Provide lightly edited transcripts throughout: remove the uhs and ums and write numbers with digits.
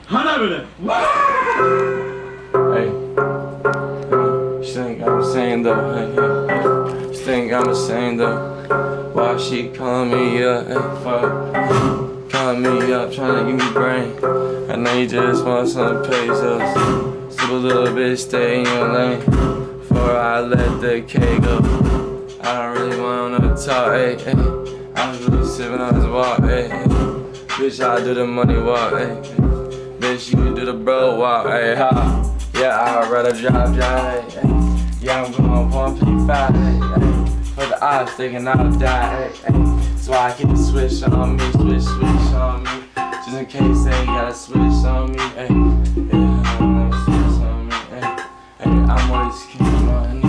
Hana böyle. Hey, she think I'm insane though. Hey, she think I'm insane though. Why she calling me up? Hey, fuck, calling me up, trying to give me brain. I know you just want some pesos. So a little bitch, stay in your lane before I let the K go. I don't really wanna talk. Hey, hey. I was really sipping on this walk. Hey, hey. Bitch, I do the money walk. Hey, hey. Bitch, you do the bro walk, hey, ha. Yeah, I'd rather drive, hey, hey. Yeah, I'm going 155, hey, hey. For the odds, thinking I'll die, hey, hey. So I keep the switch on me, switch on me. Just in case they gotta switch on me, hey. Yeah, I'm gonna switch on me, hey. Hey, I'm always keeping on me.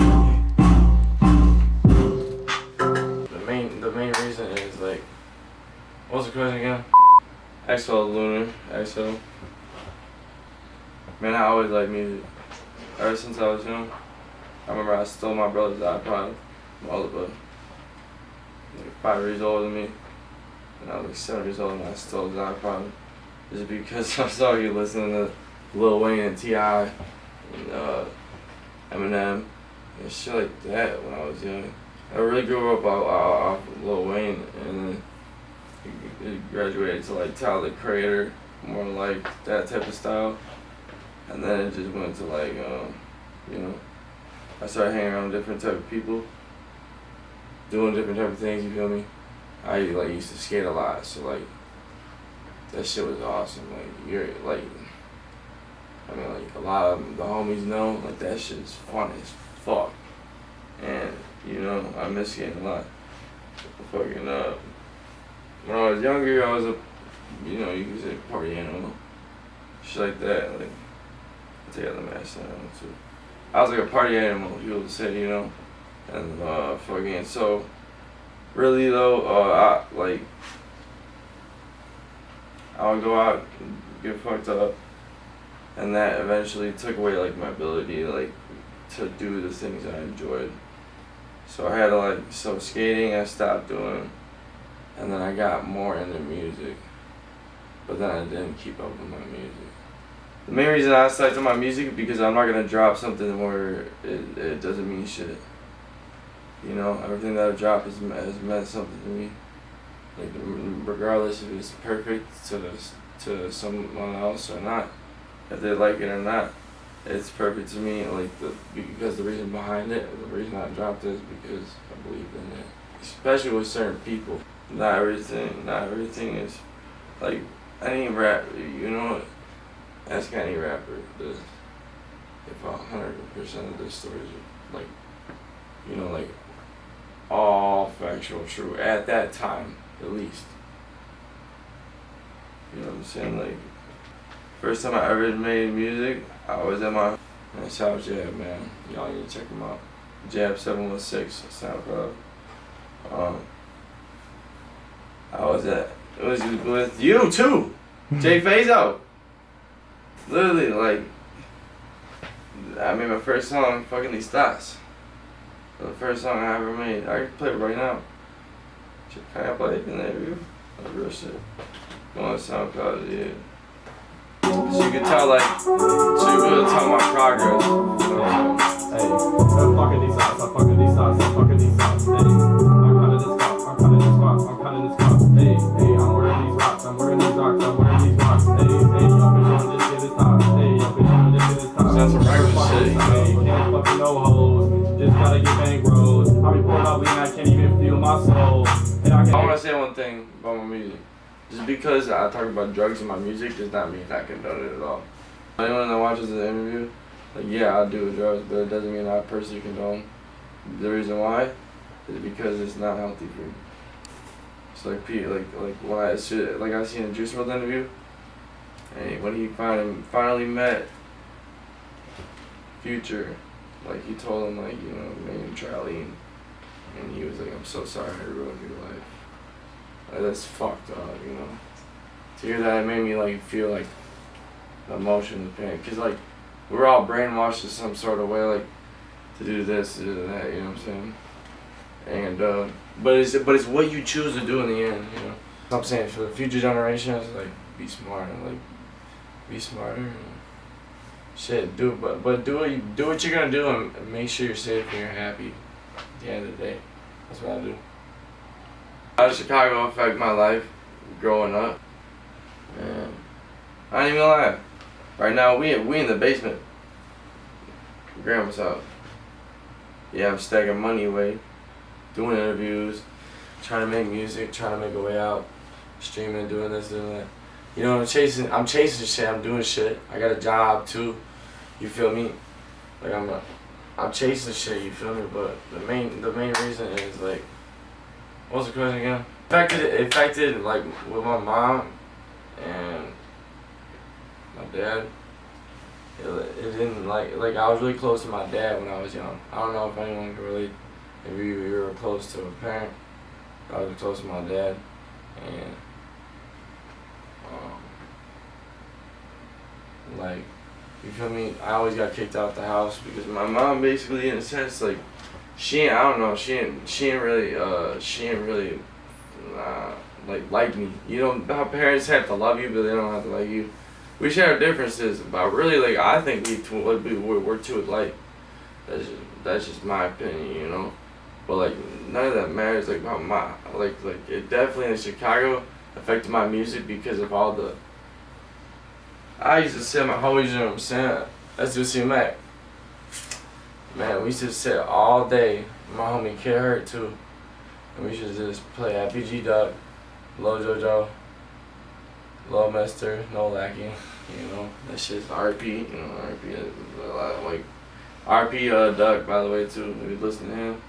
The main reason is like, what's the question again? XO Lunar, XO. Man, I always liked music. Ever since I was young. I remember I stole my brother's iPod from all of us. Like 5 years older than me. And I was like 7 years old and I stole his iPod. Just because I saw you listening to Lil Wayne and T.I. and Eminem and shit like that when I was young. I really grew up off Lil Wayne, and then he graduated to like Tyler the Creator, more like that type of style. And then it just went to like, you know, I started hanging around different type of people, doing different type of things, you feel me? I like used to skate a lot, so like, that shit was awesome. Like, you're like, I mean like a lot of the homies know, like that shit is fun as fuck. And, you know, I miss skating a lot. Fucking, when I was younger, I was a, you know, you could say party animal. Shit like that, like, I take out the mask down too. I was like a party animal, people would say, you know, and fucking, so, really though, I would go out and get fucked up, and that eventually took away like my ability, like, to do the things I enjoyed. So I had to like, so skating I stopped doing, and then I got more into music, but then I didn't keep up with my music. The main reason I stopped doing my music is because I'm not gonna drop something where it doesn't mean shit. You know, everything that I've dropped has meant something to me. Like, regardless if it's perfect to someone else or not, if they like it or not, it's perfect to me. Like, because the reason behind it, the reason I dropped it is because I believe in it. Especially with certain people. Not everything is like any rap. You know, ask any rapper. If 100% of their stories are like, you know, like all factual, true at that time at least. You know what I'm saying? Like, first time I ever made music, I was at my South Jab, man. Y'all need to check him out. Jab 716 SoundCloud. I was it was with you too, Jay Fazo. Literally, like, I made my first song, fucking These Thoughts. The first song I ever made. I can play it right now. Can I play it in the interview? That's real shit. Go on SoundCloud, yeah. So you can tell, like, so you can really tell my progress. Hey, I'm fucking these thoughts, I'm fucking these thoughts, I'm fucking these thoughts. Hey, I'm cutting this box, I'm cutting this box, I'm cutting this box. Hey, hey, I'm wearing these rocks, I'm wearing these rocks, I'm wearing these rocks. Hey, hey, yo, bitch, on this shit is top. Hey, yo, bitch, on this shit is top. Sounds some regular shit. Hey, can't fucking no hoes, just gotta get bankrolls. I be pouring out lean, I can't even feel my soul. And I want to say one thing about my music. Just because I talk about drugs in my music does not mean I condone it at all. Anyone that watches the interview, like, yeah, I do drugs, but it doesn't mean I personally condone. The reason why is because it's not healthy for me. It's like Pete, like when I seen a Juice WRLD interview, and when he finally met Future, like, he told him, like, you know, made him try lean, and he was like, I'm so sorry I ruined your life. Like, that's fucked up, you know. To hear that, it made me like feel like the emotion, the pain, cause like we're all brainwashed in some sort of way, like to do this, to do that, you know what I'm saying? And but it's what you choose to do in the end, you know. I'm saying for the future generations, like, be smarter, like, be smarter. And shit, but do what you're gonna do and make sure you're safe and you're happy. At the end of the day, that's what I do. How did Chicago affect my life growing up? And I ain't even gonna lie. Right now we in the basement. Grandma's house. Yeah, I'm stacking money away, doing interviews, trying to make music, trying to make a way out, streaming, doing this, doing that. You know, I'm chasing shit, I'm doing shit. I got a job too, you feel me? Like I'm chasing shit, you feel me? But the main reason is like, what was the question again? It affected like with my mom and my dad. It didn't like I was really close to my dad when I was young. I don't know if anyone can relate. If you were close to a parent, I was close to my dad, and like, you feel me? I always got kicked out the house because my mom basically, in a sense, like, she ain't really like me. You know how parents have to love you, but they don't have to like you. We share differences, but really, like, I think we're too alike. That's just my opinion, you know. But like, none of that matters. Like, about my it definitely in Chicago affected my music because of all the. I used to sit my homies, you know what I'm saying? Let's do see Mac. Man, we used to sit all day. My homie Kid Hurt too, and we should just play RPG Duck, Lil JoJo, Lil Mister, No Lacking. You know, that shit's RP. You know, RP is a lot of, like, RP Duck, by the way, too. If you listen to him,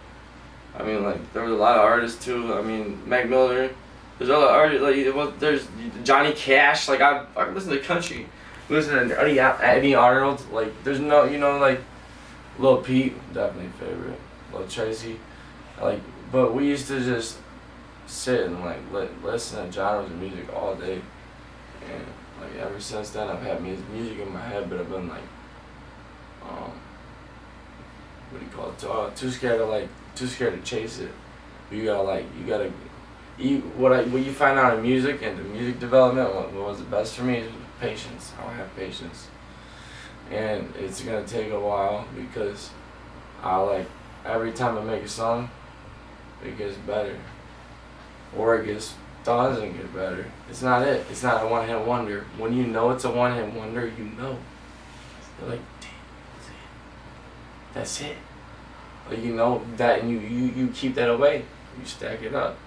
I mean, like, there was a lot of artists too. I mean, Mac Miller. There's other artists like there's Johnny Cash. Like, I listen to country. Listen to Eddie Arnold. Like, there's no, you know, like, Lil Peep, definitely favorite. Lil Tracy. Like, but we used to just sit and like listen to genres of music all day. And like ever since then, I've had music in my head, but I've been like, what do you call it? Too scared to chase it. You gotta what you find out in music and the music development. What was the best for me is patience. I don't have patience, and it's gonna take a while because every time I make a song, it gets better, or it doesn't get better. It's not it. It's not a one-hit wonder. When you know it's a one-hit wonder, you know. You're like, damn, that's it. Like, you know that, and you keep that away. You stack it up.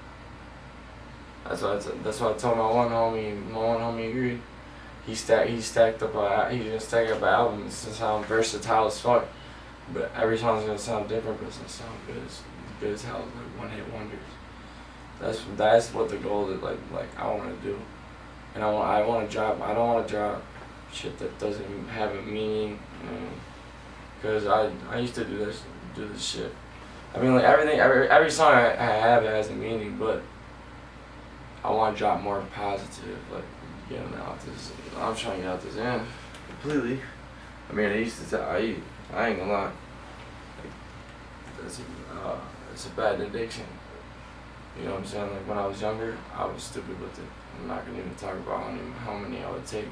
That's what I told my one homie. My one homie agreed. He stacked up an album. It's gonna sound versatile as fuck, but every song's gonna sound different, but it's gonna sound good as hell, like one-hit wonders. That's what the goal is, like I want to do, and I want to drop. I don't want to drop shit that doesn't have a meaning, because I used to do this shit. I mean, like, every song I have has a meaning, but I want to drop more positive, like, getting out this. I'm trying to get out this end completely. I mean, I used to I ain't gonna lie. Like, it's a bad addiction. You know what I'm saying? Like, when I was younger, I was stupid with it. I'm not gonna even talk about how many I would take,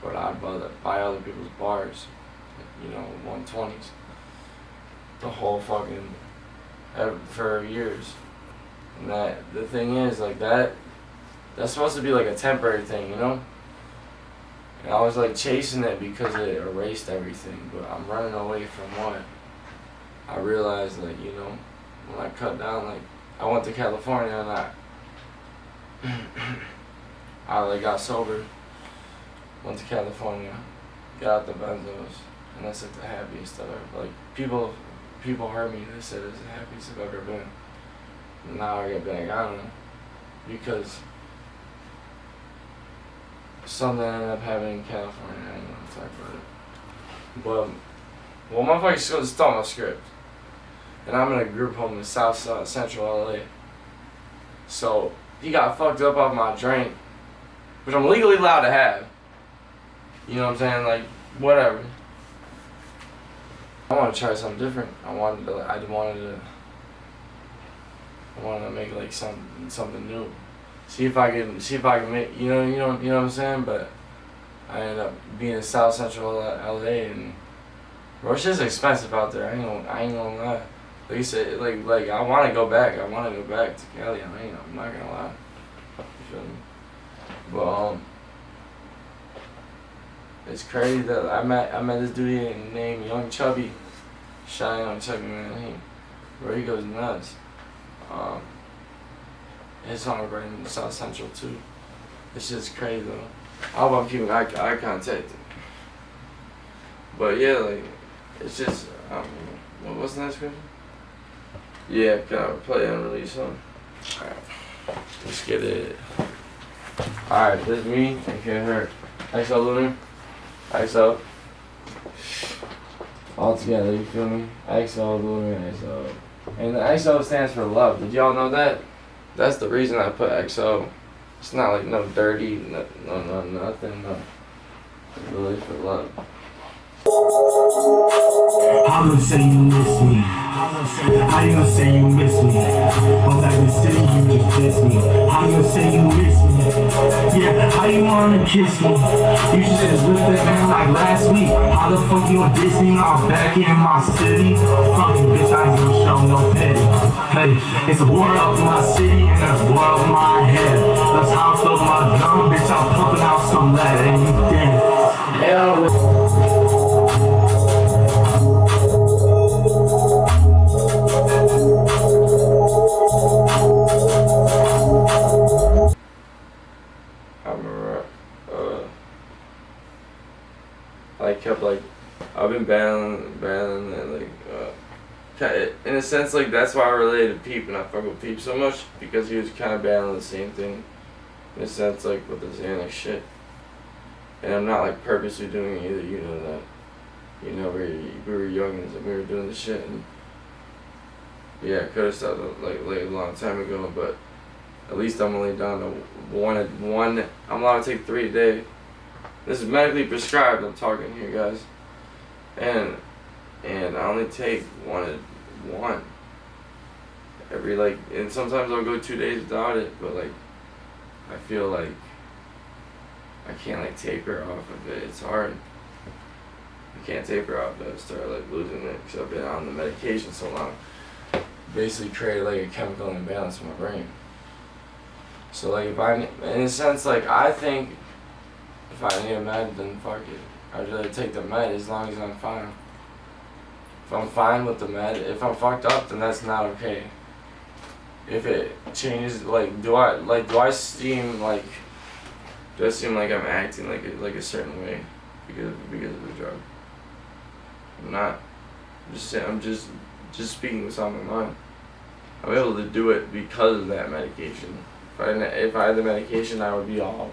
but I'd buy other people's bars, you know, 120s. The whole fucking for years. And the thing is, like, that's supposed to be like a temporary thing, you know? And I was like chasing it because it erased everything, but I'm running away from what? I realized, like, you know, when I cut down, like, I went to California and I like got sober, went to California, got out the benzos, and that's like the happiest I've ever, like, people heard me, they said it's the happiest I've ever been. Now I get back on it because something ended up happening in California. I ain't gonna talk about it. But, well, motherfuckers stole my script. And I'm in a group home in Central LA. So he got fucked up off my drink, which I'm legally allowed to have. You know what I'm saying? Like, whatever. I want to try something different. I wanted to make like something new, see if I can make, you know what I'm saying. But I ended up being in South Central LA, and bro, shit's expensive out there. I ain't gonna lie. Like you said, like I want to go back. I want to go back to Cali. I'm not gonna lie. You feel me? But it's crazy that I met this dude here named Young Chubby. Shout out Young Chubby, man. He goes nuts. His song right in South Central too. It's just crazy though. I hope I'm keeping eye contact. But yeah, like it's just what's the next question? Yeah, can I play unreleased song? Alright, let's get it. Alright, this is me and Can't Hurt. XO Lunar. XO. All together, you feel me? XO Lunar and XO. And the XO stands for love. Did y'all know that? That's the reason I put XO. It's not like no dirty, no nothing, no. It's really for love. How you say you miss me? How you gonna say you miss me? But back in the city you just diss me. How you gonna say you miss me? Yeah, how you wanna kiss me? You should just whip that man like last week. How the fuck you gonna diss me now I'm back in my city? Fuck you bitch, I ain't gonna show no pity. Hey, it's a war up in my city and there's war up in my head. That's how I feel my drum, bitch, I'm pumping out some lead and you dead. Hell. I've been battling and in a sense like that's why I related to Peep and I fuck with Peep so much because he was kind of battling the same thing in a sense like with the Xanax shit, and I'm not like purposely doing it either, you know that, you know we were young and we were doing the shit and yeah I could have stopped like a long time ago, but at least I'm only down to one. I'm allowed to take 3 a day. This is medically prescribed, I'm talking here, guys. And I only take one every and sometimes I'll go 2 days without it, but I feel like I can't taper off of it. It's hard. I can't taper off it. I start losing it because I've been on the medication so long. Basically created a chemical imbalance in my brain. So if I, in a sense, I think if I need a med, then fuck it. I'd rather take the med as long as I'm fine. If I'm fine with the med, if I'm fucked up, then that's not okay. If it changes, do I seem like I'm acting like a certain way because of the drug? I'm not. I'm just speaking what's on my mind. I'm able to do it because of that medication. If I had the medication, I would be all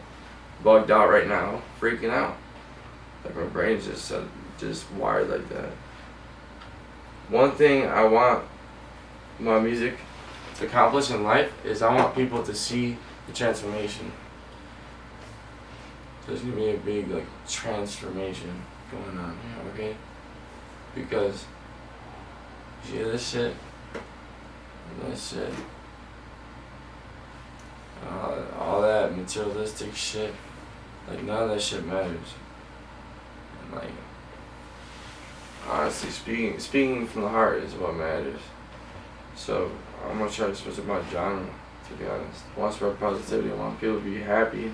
bugged out right now, freaking out. My brain's just wired like that. One thing I want my music to accomplish in life is I want people to see the transformation. There's gonna be a big transformation going on here, okay? Because you hear this shit, and this shit, all that materialistic shit, none of that shit matters. And honestly speaking from the heart is what matters. So I'm gonna try to switch up my genre, to be honest. I want to spread positivity. I want people to be happy.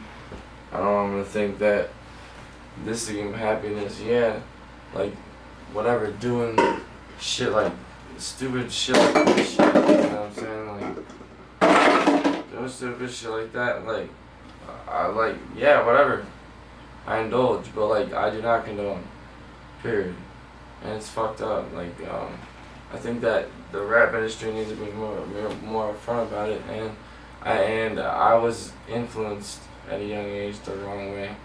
I don't want them to think that this is giving them happiness. Yeah, whatever, doing shit stupid shit like this shit. You know what I'm saying? Doing stupid shit like that. Yeah, whatever. I indulge, but I do not condone. Period. And it's fucked up. I think that the rap industry needs to be more upfront about it, and I was influenced at a young age the wrong way,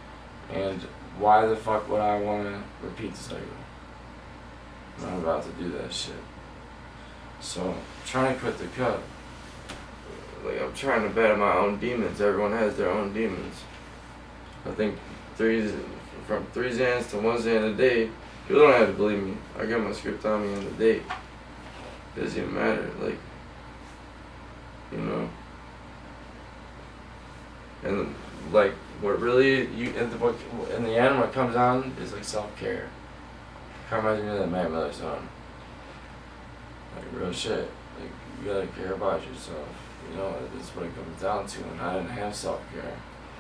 and why the fuck would I want to repeat the cycle? I'm not about to do that shit. So I'm trying to quit the cut. I'm trying to battle my own demons. Everyone has their own demons. I think from 3 Xans to 1 Xan a day. People don't have to believe me. I got my script on me on the date. It doesn't even matter. You know. And like what really in the end what comes down is like self-care. Kind of reminds me of that Matt Miller song. Like real shit. Like you gotta care about yourself. You know, that's what it comes down to. And I didn't have self-care,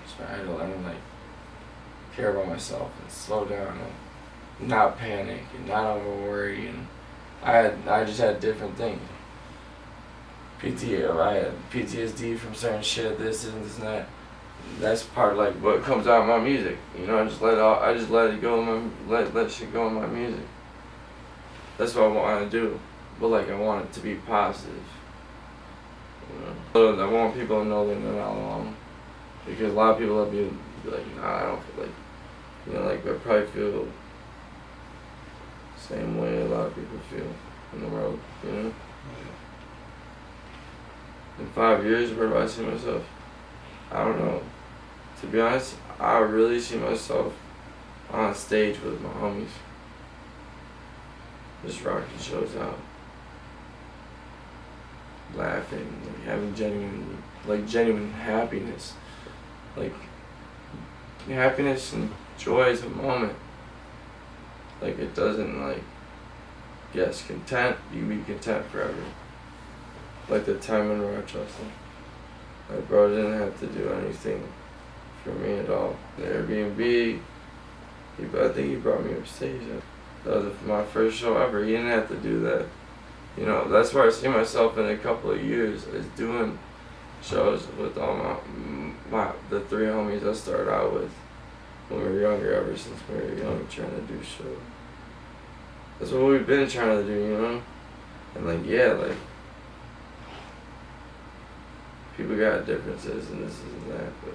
so I had to learn like care about myself and slow down and not panic and not over worry. And I just had different things. I had PTSD from certain shit, this and this and that. That's part of like what comes out of my music. You know, I just let it go in let shit go in my music. That's what I want to do. But like I want it to be positive. You know? So I want people to know that they're not alone. Because a lot of people will be like, nah, I don't feel like, you know, like I probably feel the same way a lot of people feel in the world, you know? In 5 years, where do I see myself? I don't know. To be honest, I really see myself on stage with my homies. Just rocking shows out. Laughing, like having genuine happiness. Like, happiness and joy is a moment. Like, it doesn't, like, yes, content, you be content forever. Like the time in Rochester. Like, bro didn't have to do anything for me at all. The Airbnb, I think he brought me upstage. That was my first show ever. He didn't have to do that. You know, that's where I see myself in a couple of years, is doing shows with all the three homies I started out with when we were younger, ever since we were young, trying to do shows. That's what we've been trying to do, you know? And like, yeah, like, people got differences and this and that, but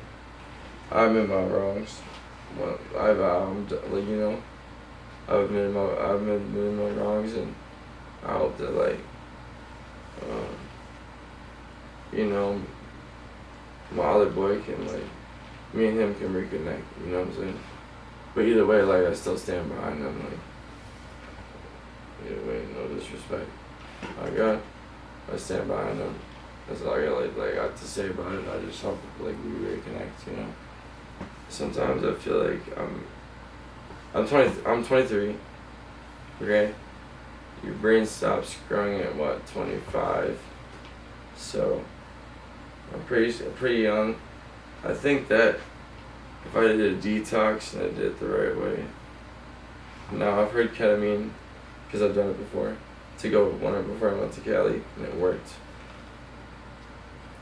I admit my wrongs. Well, like, you know, I've admitted my wrongs, and I hope that, like, you know, my other boy can, like, me and him can reconnect, you know what I'm saying? But either way, like, I still stand behind him, like, either way, no disrespect. I stand behind him. That's all I got to say about it. I just hope, like, we reconnect, you know? Sometimes I feel like I'm 23, okay? Your brain stops growing at, what, 25? So, I'm pretty young. I think that if I did a detox and I did it the right way. Now, I've heard ketamine, because I've done it before, before I went to Cali, and it worked.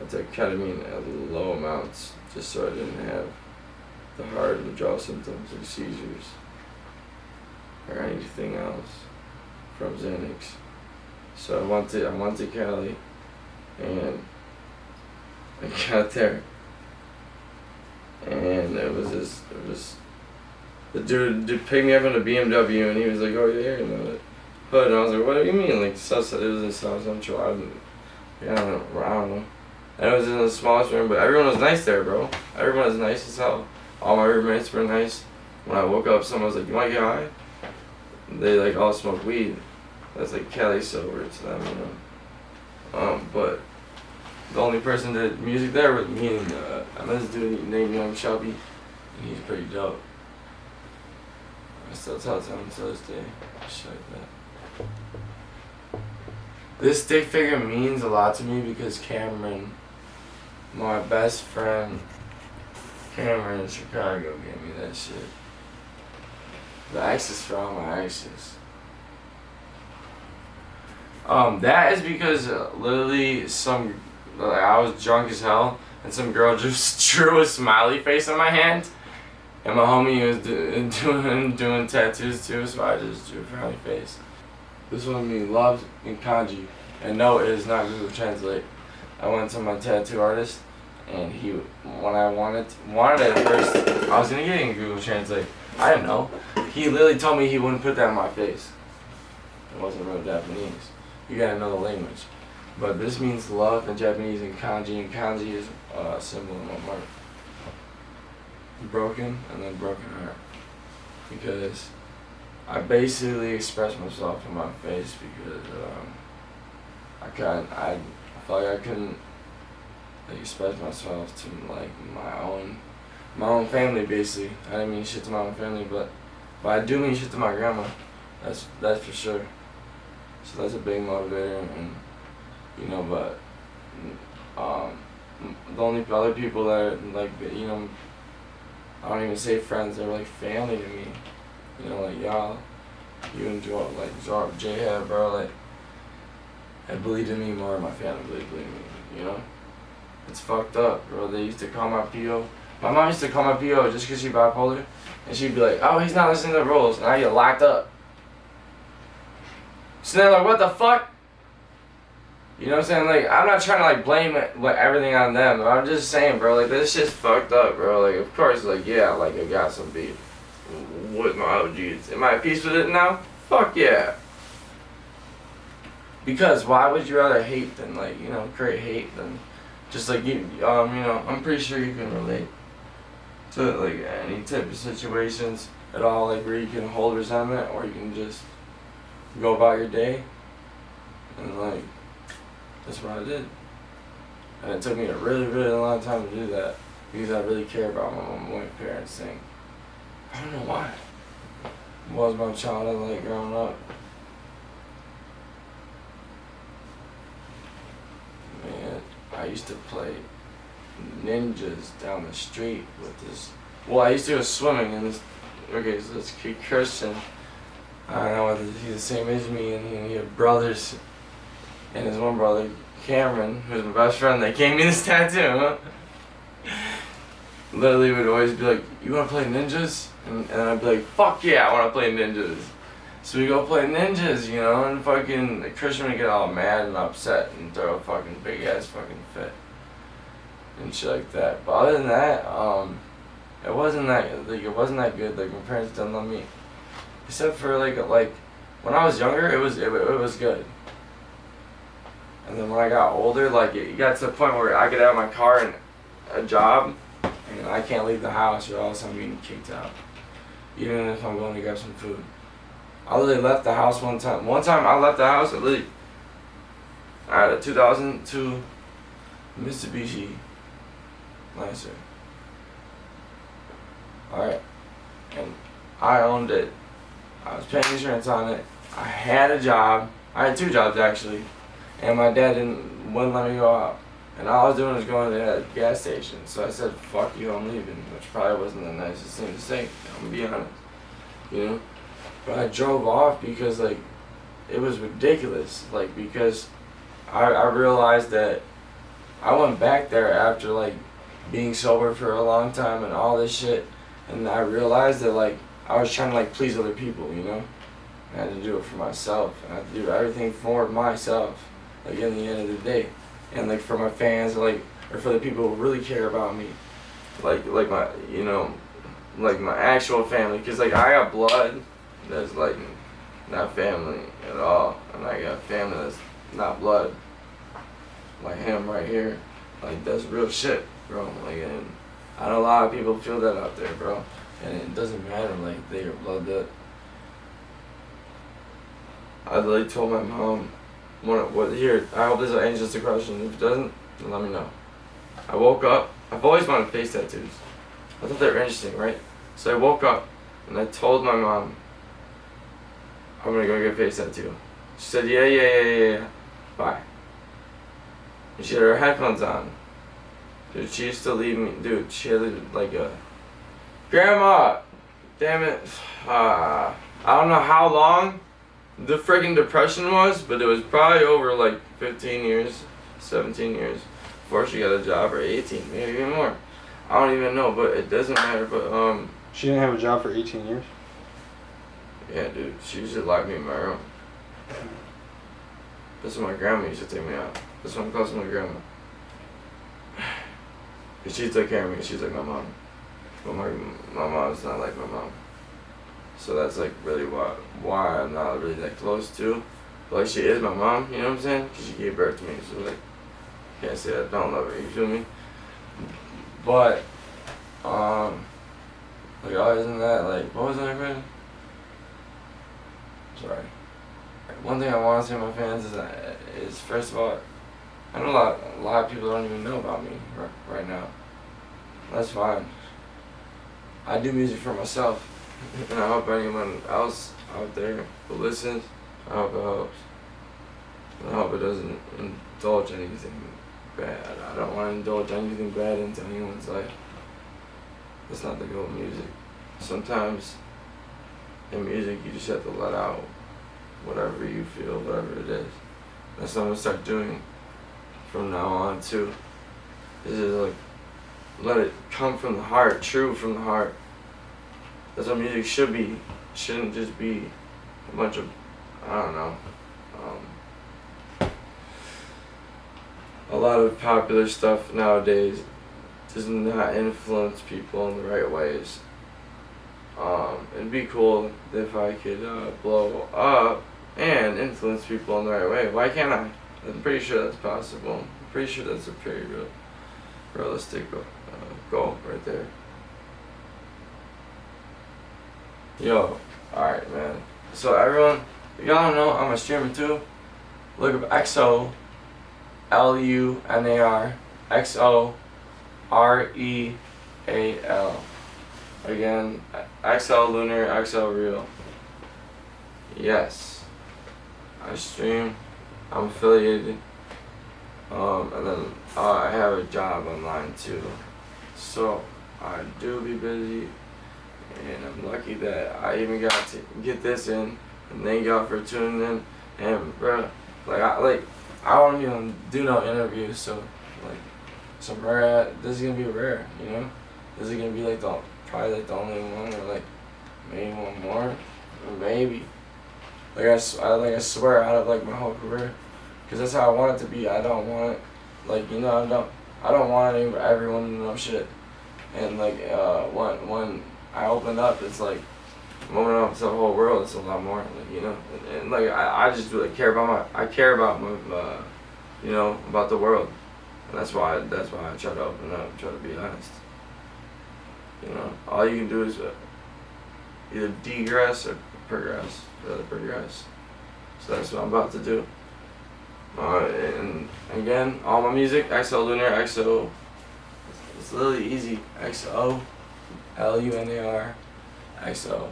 I took ketamine at low amounts, just so I didn't have the hard withdrawal symptoms like seizures or anything else from Xanax. So I went to Cali, and I got there, and the dude picked me up in a BMW, and he was like, "Oh, yeah, you know, hood," and I was like, "What do you mean?" Like, it was in South Central. I don't know. And it was in the smallest room, but everyone was nice there, bro. Everyone was nice as hell. All my roommates were nice. When I woke up, someone was like, "You wanna get high?" They like all smoke weed. That's like Cali sober to them, you know. But the only person that did music there was me, and I met this dude named Young Shelby, and he's pretty dope. I still talk to him to this day. Shit like that. This stick figure means a lot to me because Cameron, my best friend, Cameron in Chicago, gave me that shit. The X is for all my exes. That is because literally I was drunk as hell, and some girl just drew a smiley face on my hand, and my homie was doing tattoos too, so I just drew a frowny face. This one means love in kanji, and no, it is not Google Translate. I went to my tattoo artist, and when I wanted it at first, I was gonna get it in Google Translate. I didn't know. He literally told me he wouldn't put that on my face. It wasn't real Japanese. You gotta know the language. But this means love in Japanese and kanji is a symbol in my heart. Broken and then broken heart. Because I basically expressed myself in my face because I felt like I couldn't like express myself to like my own family basically. I didn't mean shit to my own family, but I do mean shit to my grandma. That's for sure. So that's a big motivator, and you know, but the only other people that are like, you know, I don't even say friends, they're like family to me. You know, like y'all, you and Joe, like J-Head, bro, like, I believed in me more than my family believed in me, you know? It's fucked up, bro. They used to call my PO. My mom used to call my PO just because she's bipolar, and she'd be like, oh, he's not listening to the rules, and I get locked up. So they're like, what the fuck? You know what I'm saying? Like, I'm not trying to like blame it, like everything on them. I'm just saying, bro, like this shit's fucked up, bro. Like, of course, like, yeah, like I got some beef with my OGs. Am I at peace with it now? Fuck yeah. Because why would you rather hate than like, you know, create hate than just like you know, I'm pretty sure you can relate to like any type of situations at all, like where you can hold resentment or you can just go about your day, and like that's what I did. And it took me a really, really long time to do that because I really care about my parents thing. I don't know why. It was my childhood, like growing up. Man, I used to play ninjas down the street with this. Well, I used to go swimming in this. Okay, so this kid Christian. I don't know whether he's the same age as me, and he had brothers. And his one brother, Cameron, who's my best friend, that gave me this tattoo. Literally would always be like, you wanna play ninjas? And I'd be like, fuck yeah, I wanna play ninjas. So we go play ninjas, you know, and fucking Christian would get all mad and upset and throw a fucking big ass fucking fit. And shit like that. But other than that, it wasn't that good. Like my parents didn't love me. Except for like when I was younger, it was good. And then when I got older, like it got to the point where I get out of my car and a job, and I can't leave the house or else I'm getting kicked out. Even if I'm going to grab some food. I literally left the house one time. One time I left the house, I had a 2002 Mitsubishi Lancer. Alright. And I owned it. I was paying insurance on it. I had a job. I had 2 jobs actually. And my dad wouldn't let me go out. And all I was doing was going to the gas station. So I said, fuck you, I'm leaving. Which probably wasn't the nicest thing to say. I'm gonna be honest. You know? But I drove off because like, it was ridiculous. Like, because I realized that I went back there after like being sober for a long time and all this shit. And I realized that like, I was trying to like please other people, you know? I had to do it for myself. I had to do everything for myself. Like in the end of the day, and like for my fans, like or for the people who really care about me, like my, you know, like my actual family, cause like I got blood that's like not family at all, and I got family that's not blood, like him right here, like that's real shit, bro. Like, and I know a lot of people feel that out there, bro, and it doesn't matter, like they are blood that. I literally told my mom. Here, I hope this will answer the question. If it doesn't, then let me know. I woke up. I've always wanted face tattoos. I thought they were interesting, right? So I woke up and I told my mom, I'm gonna go get a face tattoo. She said, yeah. Bye. And she had her headphones on. Dude, she used to leave me. Dude, she had like a. Grandma! Damn it. I don't know how long the freaking depression was, but it was probably over like 15 years, 17 years before she got a job, or 18, maybe even more. I don't even know, but it doesn't matter. But she didn't have a job for 18 years? Yeah, dude, she used to lock me in my room. That's when my grandma used to take me out. That's why I'm close to my grandma. Cause she took care of me. She's like my mom, but my mom's not like my mom. So that's like really why I'm not really that close to. But like she is my mom, you know what I'm saying? Because she gave birth to me, so like, can't say I don't love her, you feel me? But, like other than that, like, what was that question? Sorry. One thing I want to say to my fans is first of all, I know a lot of people don't even know about me right now. That's fine. I do music for myself, and I hope anyone else out there who listens, I hope it helps. And I hope it doesn't indulge anything bad. I don't want to indulge anything bad into anyone's life. That's not the goal of music. Sometimes in music you just have to let out whatever you feel, whatever it is. That's what I'm gonna start doing from now on too. Is just like let it come from the heart, true from the heart. That's what music should be. It shouldn't just be a bunch of, I don't know, a lot of popular stuff nowadays does not influence people in the right ways. It'd be cool if I could blow up and influence people in the right way. Why can't I? I'm pretty sure that's possible. I'm pretty sure that's a pretty realistic goal right there. Yo, alright, man. So everyone, if y'all don't know, I'm a streamer too. Look up XO LUNAR XOREAL. Again, XL Lunar, XL Real. Yes, I stream. I'm affiliated. And then I have a job online too. So I do be busy, and I'm lucky that I even got to get this in. And thank y'all for tuning in. And bro, I don't even do no interviews, so some rare. This is gonna be rare, you know. This is gonna be probably the only one, or maybe one more, or maybe. I swear out of my whole career, because that's how I want it to be. I don't want it, I don't want everyone to know shit. And when I open up, it's when I open up to the whole world, it's a lot more, and I just care about about the world, and that's why I try to open up, try to be honest. All you can do is either degress or progress. Rather progress. So that's what I'm about to do. And again, all my music, XO Lunar, XO. It's literally easy. XO LUNAR XO.